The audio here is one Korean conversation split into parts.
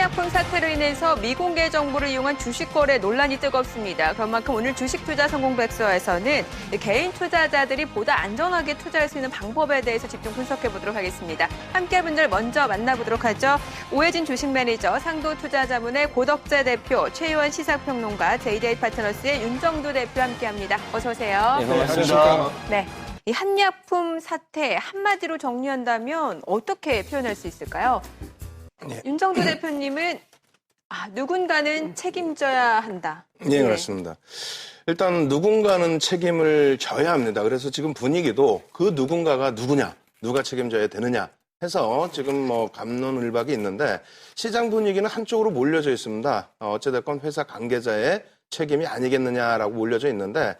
한미약품 사태로 인해서 미공개 정보를 이용한 주식 거래 논란이 뜨겁습니다. 그런 만큼 오늘 주식 투자 성공 백서에서는 개인 투자자들이 보다 안전하게 투자할 수 있는 방법에 대해서 집중 분석해 보도록 하겠습니다. 함께할 분들 먼저 만나보도록 하죠. 오해진 주식 매니저, 상도 투자자문의 고덕재 대표, 최유원 시사평론가, JDA 파트너스의 윤정두 대표 함께합니다. 어서 오세요. 네, 반갑습니다. 네. 이 한미약품 사태 한마디로 정리한다면 어떻게 표현할 수 있을까요? 네. 윤정두 대표님은 누군가는 책임져야 한다. 네, 그렇습니다. 일단 누군가는 책임을 져야 합니다. 그래서 지금 분위기도 그 누군가가 누구냐, 누가 책임져야 되느냐 해서 지금 갑론을박이 있는데 시장 분위기는 한쪽으로 몰려져 있습니다. 어찌됐건 회사 관계자의 책임이 아니겠느냐라고 몰려져 있는데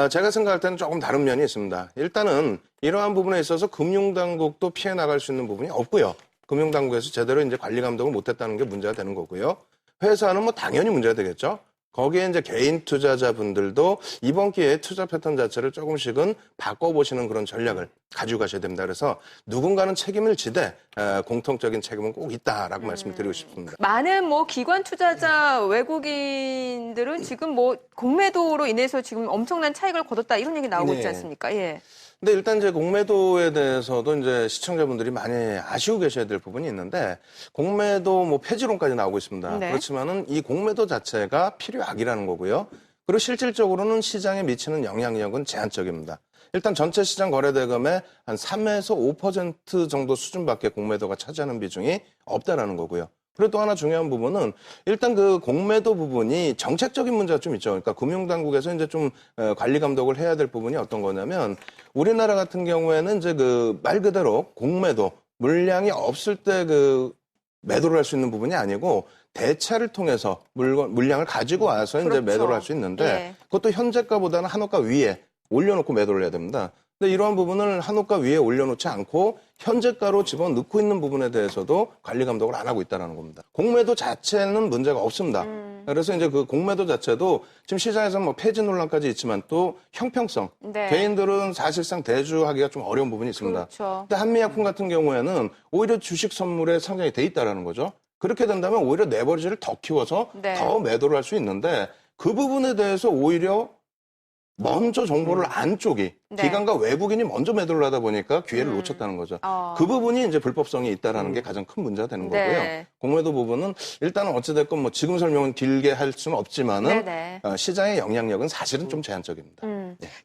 제가 생각할 때는 조금 다른 면이 있습니다. 일단은 이러한 부분에 있어서 금융당국도 피해 나갈 수 있는 부분이 없고요. 금융당국에서 제대로 이제 관리 감독을 못했다는 게 문제가 되는 거고요. 회사는 당연히 문제가 되겠죠. 거기에 이제 개인 투자자분들도 이번 기회에 투자 패턴 자체를 조금씩은 바꿔보시는 그런 전략을 가지고 가셔야 됩니다. 그래서 누군가는 책임을 지되 공통적인 책임은 꼭 있다라고 말씀을 드리고 싶습니다. 많은 기관 투자자 외국인들은 지금 공매도로 인해서 지금 엄청난 차익을 거뒀다 이런 얘기 나오고 있지 않습니까? 예. 근데 일단 이제 공매도에 대해서도 이제 시청자분들이 많이 아시고 계셔야 될 부분이 있는데 공매도 폐지론까지 나오고 있습니다. 네. 그렇지만은 이 공매도 자체가 필요악이라는 거고요. 그리고 실질적으로는 시장에 미치는 영향력은 제한적입니다. 일단 전체 시장 거래대금의 한 3에서 5% 정도 수준밖에 공매도가 차지하는 비중이 없다라는 거고요. 그리고 또 하나 중요한 부분은 일단 그 공매도 부분이 정책적인 문제가 좀 있죠. 그러니까 금융당국에서 이제 좀 관리 감독을 해야 될 부분이 어떤 거냐면 우리나라 같은 경우에는 이제 말 그대로 공매도 물량이 없을 때 매도를 할 수 있는 부분이 아니고 대차를 통해서 물량을 가지고 와서 이제 그렇죠. 매도를 할 수 있는데 예. 그것도 현재가보다는 한호가 위에 올려놓고 매도를 해야 됩니다. 근데 이러한 부분을 한호가 위에 올려놓지 않고 현재가로 집어넣고 있는 부분에 대해서도 관리 감독을 안 하고 있다는 겁니다. 공매도 자체는 문제가 없습니다. 그래서 이제 그 공매도 자체도 지금 시장에서 폐지 논란까지 있지만 또 형평성. 네. 개인들은 사실상 대주하기가 좀 어려운 부분이 있습니다. 그렇죠. 근데 한미약품 같은 경우에는 오히려 주식 선물에 상장이 돼 있다는 거죠. 그렇게 된다면 오히려 레버리지를 더 키워서 네. 더 매도를 할 수 있는데 그 부분에 대해서 오히려 먼저 정보를 안 쪽이 네. 기관과 외국인이 먼저 매도를 하다 보니까 기회를 놓쳤다는 거죠. 그 부분이 이제 불법성이 있다라는 게 가장 큰 문제가 되는 네. 거고요. 공매도 부분은 일단은 어찌됐건 지금 설명은 길게 할 수는 없지만은 네네. 시장의 영향력은 사실은 좀 제한적입니다.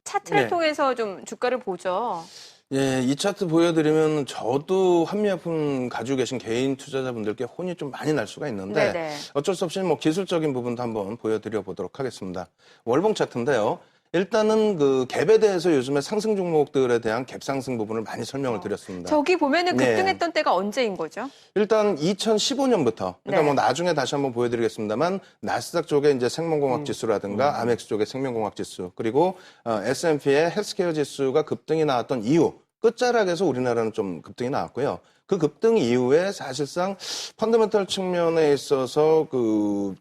차트를 네. 통해서 좀 주가를 보죠. 예, 이 차트 보여드리면 저도 한미약품 가지고 계신 개인 투자자분들께 혼이 좀 많이 날 수가 있는데 네네. 어쩔 수 없이 기술적인 부분도 한번 보여드려 보도록 하겠습니다. 월봉 차트인데요. 일단은 갭에 대해서 요즘에 상승 종목들에 대한 갭 상승 부분을 많이 설명을 드렸습니다. 저기 보면은 네. 급등했던 때가 언제인 거죠? 일단 2015년부터 그러니까 네. 나중에 다시 한번 보여드리겠습니다만 나스닥 쪽에 이제 생명공학 지수라든가 아멕스 쪽의 생명공학 지수 그리고 S&P의 헬스케어 지수가 급등이 나왔던 이후 끝자락에서 우리나라는 좀 급등이 나왔고요. 그 급등 이후에 사실상 펀더멘털 측면에 있어서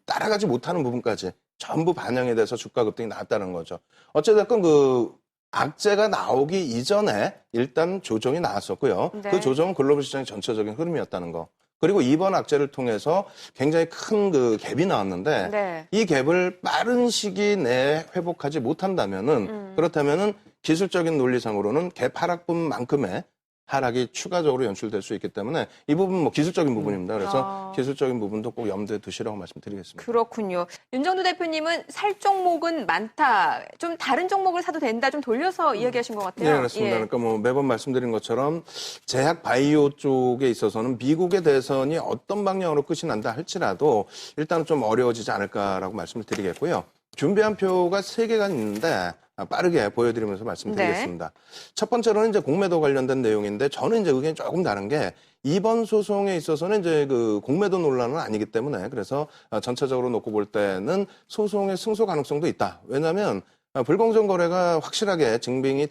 따라가지 못하는 부분까지 전부 반영이 돼서 주가 급등이 나왔다는 거죠. 어찌됐건 악재가 나오기 이전에 일단 조정이 나왔었고요. 네. 그 조정은 글로벌 시장의 전체적인 흐름이었다는 거. 그리고 이번 악재를 통해서 굉장히 큰 갭이 나왔는데 네. 이 갭을 빠른 시기 내에 회복하지 못한다면은 그렇다면은 기술적인 논리상으로는 갭 하락분만큼의 하락이 추가적으로 연출될 수 있기 때문에 이 부분 기술적인 부분입니다. 그래서 기술적인 부분도 꼭 염두에 두시라고 말씀드리겠습니다. 그렇군요. 윤정두 대표님은 살 종목은 많다. 좀 다른 종목을 사도 된다. 좀 돌려서 이야기하신 것 같아요. 네, 그렇습니다. 예. 그러니까 매번 말씀드린 것처럼 제약 바이오 쪽에 있어서는 미국의 대선이 어떤 방향으로 끝이 난다 할지라도 일단 좀 어려워지지 않을까라고 말씀을 드리겠고요. 준비한 표가 3개가 있는데 빠르게 보여드리면서 말씀드리겠습니다. 네. 첫 번째로는 이제 공매도 관련된 내용인데 저는 이제 의견이 조금 다른 게 이번 소송에 있어서는 이제 공매도 논란은 아니기 때문에 그래서 전체적으로 놓고 볼 때는 소송의 승소 가능성도 있다. 왜냐하면 불공정 거래가 확실하게 증명이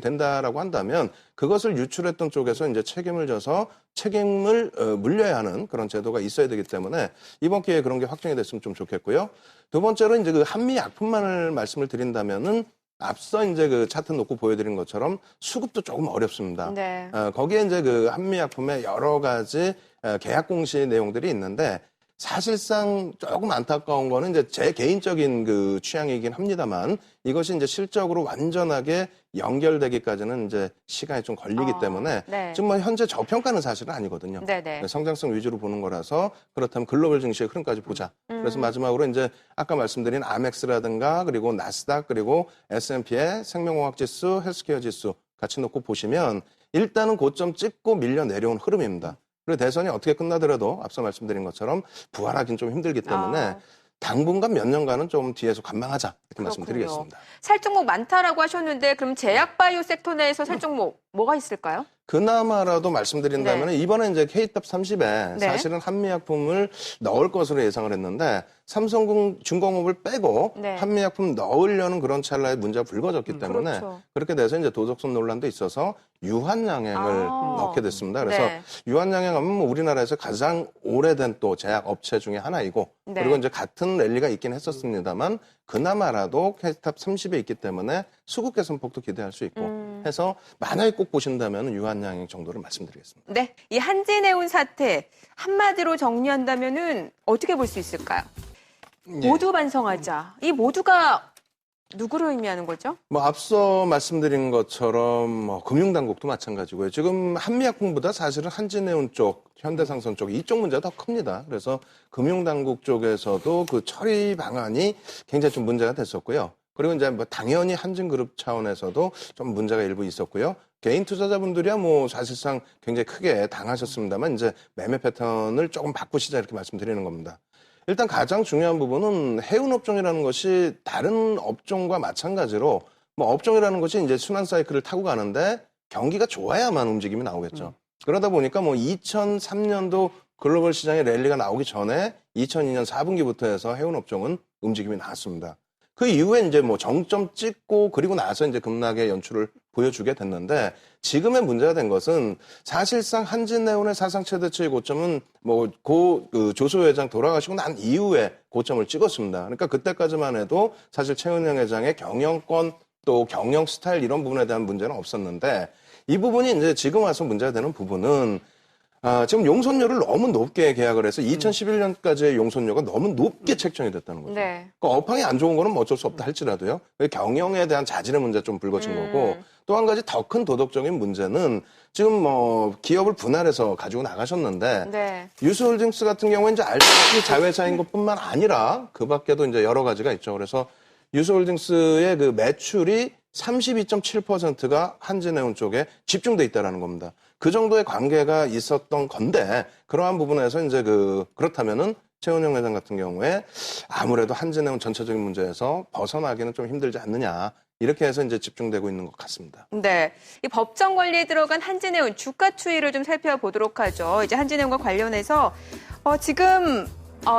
된다라고 한다면 그것을 유출했던 쪽에서 이제 책임을 져서 책임을 물려야 하는 그런 제도가 있어야 되기 때문에 이번 기회에 그런 게 확정이 됐으면 좀 좋겠고요. 두 번째로 이제 한미약품만을 말씀을 드린다면은 앞서 이제 차트 놓고 보여드린 것처럼 수급도 조금 어렵습니다. 네. 거기에 이제 한미약품의 여러 가지 계약 공시 내용들이 있는데 사실상 조금 안타까운 거는 이제 제 개인적인 그 취향이긴 합니다만 이것이 이제 실적으로 완전하게 연결되기까지는 이제 시간이 좀 걸리기 때문에 네. 지금 뭐 현재 저평가는 사실은 아니거든요. 네네. 성장성 위주로 보는 거라서 그렇다면 글로벌 증시의 흐름까지 보자. 그래서 마지막으로 이제 아까 말씀드린 아멕스라든가 그리고 나스닥 그리고 S&P의 생명공학 지수, 헬스케어 지수 같이 놓고 보시면 일단은 고점 찍고 밀려 내려온 흐름입니다. 그리고 대선이 어떻게 끝나더라도 앞서 말씀드린 것처럼 부활하기는 좀 힘들기 때문에 당분간 몇 년간은 좀 뒤에서 관망하자 이렇게 말씀드리겠습니다. 살 종목 많다라고 하셨는데 그럼 제약바이오 섹터 내에서 살 종목 뭐가 있을까요? 그나마라도 말씀드린다면 이번에 이제 K탑 30에 네. 사실은 한미약품을 넣을 것으로 예상을 했는데 삼성중공업을 빼고 네. 한미약품 넣으려는 그런 찰나에 문제가 불거졌기 때문에 그렇죠. 그렇게 돼서 이제 도덕성 논란도 있어서 유한양행을 넣게 됐습니다. 그래서 네. 유한양행하면 뭐 우리나라에서 가장 오래된 또 제약 업체 중에 하나이고 네. 그리고 이제 같은 랠리가 있긴 했었습니다만 그나마라도 K탑 30에 있기 때문에 수급 개선 폭도 기대할 수 있고 해서 만약에 꼭 보신다면 유한양행 정도를 말씀드리겠습니다. 네, 이 한진해운 사태 한마디로 정리한다면은 어떻게 볼 수 있을까요? 모두 반성하자. 이 모두가 누구를 의미하는 거죠? 뭐 앞서 말씀드린 것처럼 뭐 금융당국도 마찬가지고요. 지금 한미약품보다 사실은 한진해운 쪽, 현대상선 쪽 이쪽 문제가 더 큽니다. 그래서 금융당국 쪽에서도 그 처리 방안이 굉장히 좀 문제가 됐었고요. 그리고 이제 뭐 당연히 한진그룹 차원에서도 좀 문제가 일부 있었고요. 개인 투자자분들이야 뭐 사실상 굉장히 크게 당하셨습니다만 이제 매매 패턴을 조금 바꾸시자 이렇게 말씀드리는 겁니다. 일단 가장 중요한 부분은 해운 업종이라는 것이 다른 업종과 마찬가지로 뭐 업종이라는 것이 이제 순환 사이클을 타고 가는데 경기가 좋아야만 움직임이 나오겠죠. 그러다 보니까 뭐 2003년도 글로벌 시장에 랠리가 나오기 전에 2002년 4분기부터 해서 해운 업종은 움직임이 나왔습니다. 그 이후에 이제 뭐 정점 찍고 그리고 나서 이제 급락의 연출을 보여주게 됐는데 지금의 문제가 된 것은 사실상 한진해운의 사상 최대치의 고점은 뭐 그 조소 회장 돌아가시고 난 이후에 고점을 찍었습니다. 그러니까 그때까지만 해도 사실 최은영 회장의 경영권 또 경영 스타일 이런 부분에 대한 문제는 없었는데 이 부분이 이제 지금 와서 문제가 되는 부분은 지금 용선료를 너무 높게 계약을 해서 2011년까지의 용선료가 너무 높게 책정이 됐다는 거죠. 네. 그러니까 업황이 안 좋은 거는 뭐 어쩔 수 없다 할지라도요. 경영에 대한 자질의 문제 좀 불거진 거고 또 한 가지 더 큰 도덕적인 문제는 지금 뭐 기업을 분할해서 가지고 나가셨는데 네. 유스홀딩스 같은 경우에 이제 알다시피 자회사인 것뿐만 아니라 그 밖에도 이제 여러 가지가 있죠. 그래서 유스홀딩스의 그 매출이 32.7%가 한진해운 쪽에 집중돼 있다라는 겁니다. 그 정도의 관계가 있었던 건데 그러한 부분에서 이제 그렇다면은 최은영 회장 같은 경우에 아무래도 한진해운 전체적인 문제에서 벗어나기는 좀 힘들지 않느냐 이렇게 해서 이제 집중되고 있는 것 같습니다. 네. 이 법정 관리에 들어간 한진해운 주가 추이를 좀 살펴보도록 하죠. 이제 한진해운과 관련해서 지금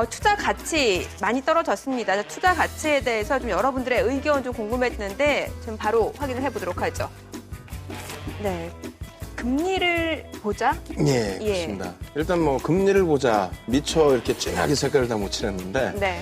투자 가치 많이 떨어졌습니다. 투자 가치에 대해서 좀 여러분들의 의견 좀 궁금했는데 좀 바로 확인을 해보도록 하죠. 네. 금리를 보자? 예, 그렇습니다. 일단 뭐 금리를 보자 미처 이렇게 쨍하게 색깔을 다 못 칠했는데 네.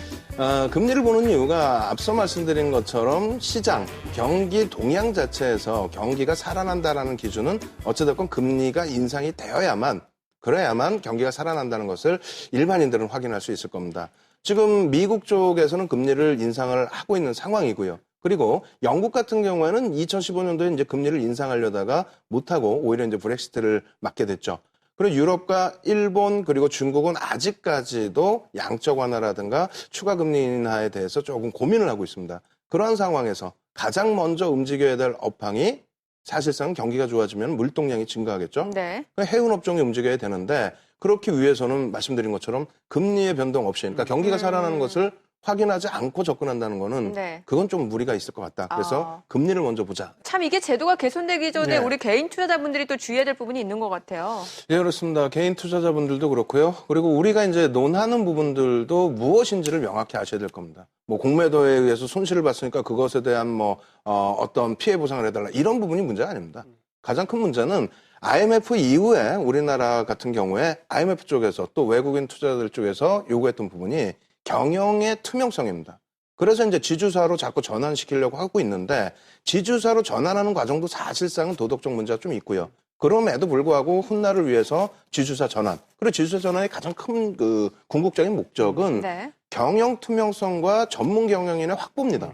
금리를 보는 이유가 앞서 말씀드린 것처럼 시장, 경기 동향 자체에서 경기가 살아난다라는 기준은 어찌됐건 금리가 인상이 되어야만 그래야만 경기가 살아난다는 것을 일반인들은 확인할 수 있을 겁니다. 지금 미국 쪽에서는 금리를 인상을 하고 있는 상황이고요. 그리고 영국 같은 경우에는 2015년도에 이제 금리를 인상하려다가 못하고 오히려 이제 브렉시트를 맞게 됐죠. 그리고 유럽과 일본 그리고 중국은 아직까지도 양적 완화라든가 추가 금리 인하에 대해서 조금 고민을 하고 있습니다. 그러한 상황에서 가장 먼저 움직여야 될 업황이 사실상 경기가 좋아지면 물동량이 증가하겠죠. 네. 해운 업종이 움직여야 되는데 그렇기 위해서는 말씀드린 것처럼 금리의 변동 없이 그러니까 경기가 살아나는 것을 확인하지 않고 접근한다는 거는 네. 그건 좀 무리가 있을 것 같다. 그래서 금리를 먼저 보자. 참 이게 제도가 개선되기 전에 네. 우리 개인 투자자분들이 또 주의해야 될 부분이 있는 것 같아요. 예, 그렇습니다. 개인 투자자분들도 그렇고요. 그리고 우리가 이제 논하는 부분들도 무엇인지를 명확히 아셔야 될 겁니다. 뭐 공매도에 의해서 손실을 봤으니까 그것에 대한 어떤 피해 보상을 해달라 이런 부분이 문제가 아닙니다. 가장 큰 문제는 IMF 이후에 우리나라 같은 경우에 IMF 쪽에서 또 외국인 투자자들 쪽에서 요구했던 부분이 경영의 투명성입니다. 그래서 이제 지주사로 자꾸 전환시키려고 하고 있는데 지주사로 전환하는 과정도 사실상은 도덕적 문제가 좀 있고요. 그럼에도 불구하고 훗날을 위해서 지주사 전환. 그리고 지주사 전환의 가장 큰 그 궁극적인 목적은 네. 경영 투명성과 전문 경영인의 확보입니다.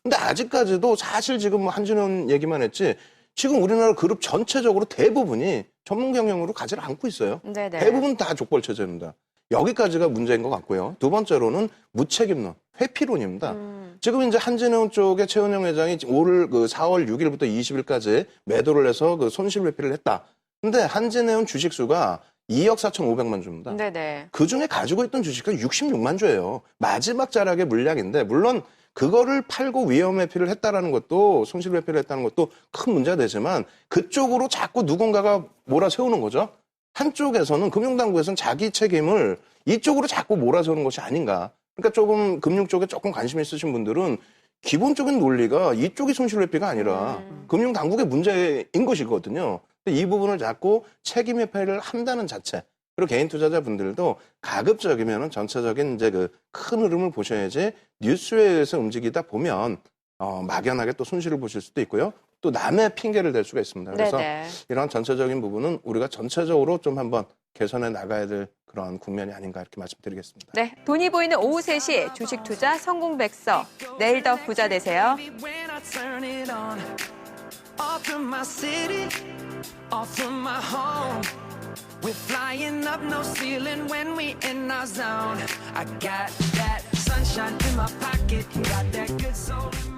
근데 아직까지도 사실 지금 뭐 한진원 얘기만 했지 지금 우리나라 그룹 전체적으로 대부분이 전문 경영으로 가지를 않고 있어요. 네네. 대부분 다 족벌 체제입니다. 여기까지가 문제인 것 같고요. 두 번째로는 무책임론, 회피론입니다. 지금 이제 한진해운 쪽에 최은영 회장이 올 그 4월 6일부터 20일까지 매도를 해서 그 손실 회피를 했다. 근데 한진해운 주식수가 2억 4,500만 주입니다. 네네. 그 중에 가지고 있던 주식은 66만 주예요. 마지막 자락의 물량인데 물론 그거를 팔고 위험 회피를 했다라는 것도 손실 회피를 했다는 것도 큰 문제가 되지만 그쪽으로 자꾸 누군가가 몰아세우는 거죠. 한쪽에서는 금융당국에서는 자기 책임을 이쪽으로 자꾸 몰아세우는 것이 아닌가. 그러니까 조금 금융 쪽에 조금 관심 있으신 분들은 기본적인 논리가 이쪽이 손실 회피가 아니라 금융당국의 문제인 것이거든요. 이 부분을 자꾸 책임 회피를 한다는 자체. 그리고 개인 투자자분들도 가급적이면 전체적인 이제 그 큰 흐름을 보셔야지 뉴스에 의해서 움직이다 보면 막연하게 또 손실을 보실 수도 있고요. 또 남의 핑계를 댈 수가 있습니다. 그래서 네네. 이런 전체적인 부분은 우리가 전체적으로 좀 한번 개선해 나가야 될 그런 국면이 아닌가 이렇게 말씀드리겠습니다. 네, 돈이 보이는 오후 3시 주식 투자 성공백서. 내일 더 부자 되세요. When I turn it on, off from my city, off from my home. We're flying up no ceiling when we in our zone. I got that sunshine in my pocket, got that good soul in my